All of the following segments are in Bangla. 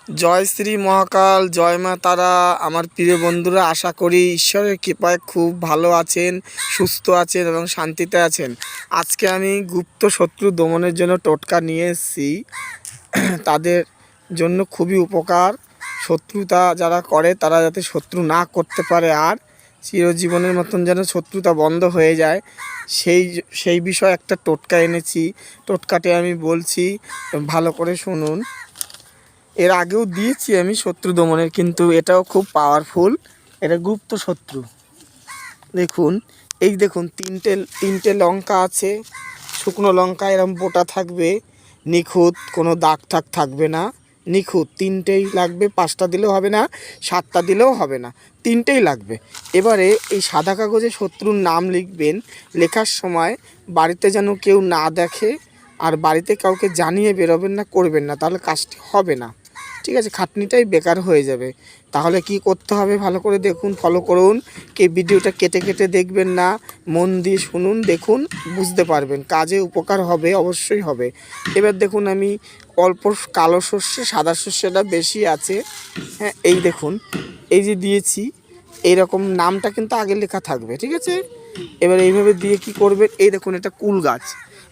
জয় শ্রী মহাকাল, জয় মা তারা। আমার প্রিয় বন্ধুরা, আশা করি ঈশ্বরের কৃপায় খুব ভালো আছেন, সুস্থ আছেন এবং শান্তিতে আছেন। আজকে আমি গুপ্ত শত্রু দমনের জন্য টোটকা নিয়ে এসেছি। তাদের জন্য খুবই উপকার। শত্রুতা যারা করে তারা যাতে শত্রু না করতে পারে, আর চিরজীবনের মতন যেন শত্রুতা বন্ধ হয়ে যায়, সেই বিষয়ে একটা টোটকা এনেছি। টোটকাটি আমি বলছি, ভালো করে শুনুন। এর আগেও দিয়েছি আমি শত্রু দমনের, কিন্তু এটাও খুব পাওয়ারফুল। এটা গুপ্ত শত্রু। দেখুন, এই দেখুন তিনটে লঙ্কা আছে, শুকনো লঙ্কা, এরকম বোটা থাকবে, নিখুঁত, কোনো দাগ ঠাক থাকবে না, নিখুঁত। তিনটেই লাগবে, 5টা দিলেও হবে না, 7টা দিলেও হবে না, তিনটেই লাগবে। এবারে এই সাদা কাগজে শত্রুর নাম লিখবেন। লেখার সময় বাড়িতে যেন কেউ না দেখে, আর বাড়িতে কাউকে জানিয়ে বেরোবেন না, করবেন না, তাহলে কাজটি হবে না। ঠিক আছে, খাটনিটাই বেকার হয়ে যাবে। তাহলে কি করতে হবে ভালো করে দেখুন, ফলো করুন। কে ভিডিওটা কেটে কেটে দেখবেন না, মন দিয়ে শুনুন, দেখুন, বুঝতে পারবেন। কাজে উপকার হবে, অবশ্যই হবে। এবার দেখুন, আমি অল্প কালো সর্ষে, সাদা সর্ষেটা বেশি আছে। হ্যাঁ, এই দেখুন, এই যে দিয়েছি, এইরকম নামটা কিন্তু আগে লেখা থাকবে, ঠিক আছে। এবার এইভাবে দিয়ে কি করবেন, এই দেখুন, এটা কুল গাছ,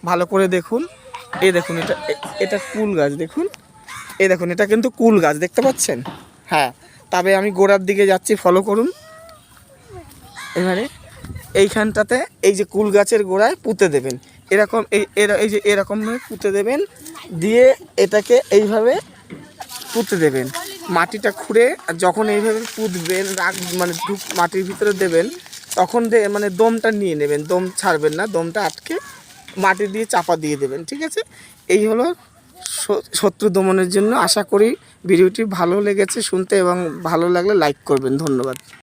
ভালো করে দেখুন। এই দেখুন, এটা কুল গাছ, দেখুন। এই দেখুন, এটা কিন্তু কুল গাছ, দেখতে পাচ্ছেন? হ্যাঁ, তবে আমি গোড়ার দিকে যাচ্ছি, ফলো করুন। এবারে এইখানটাতে এই যে কুল গাছের গোড়ায় পুঁতে দেবেন, এরকম, এই যে এরকমভাবে পুঁতে দেবেন। দিয়ে এটাকে এইভাবে পুঁতে দেবেন, মাটিটা খুঁড়ে। যখন এইভাবে পুঁতবেন, মানে মাটির ভিতরে দেবেন, তখন মানে দমটা নিয়ে নেবেন, দম ছাড়বেন না, দমটা আটকে মাটি দিয়ে চাপা দিয়ে দেবেন, ঠিক আছে। এই হলো শত্রু দমনের জন্য। আশা করি ভিডিওটি ভালো লেগেছে শুনতে, এবং ভালো লাগলে লাইক করবেন। ধন্যবাদ।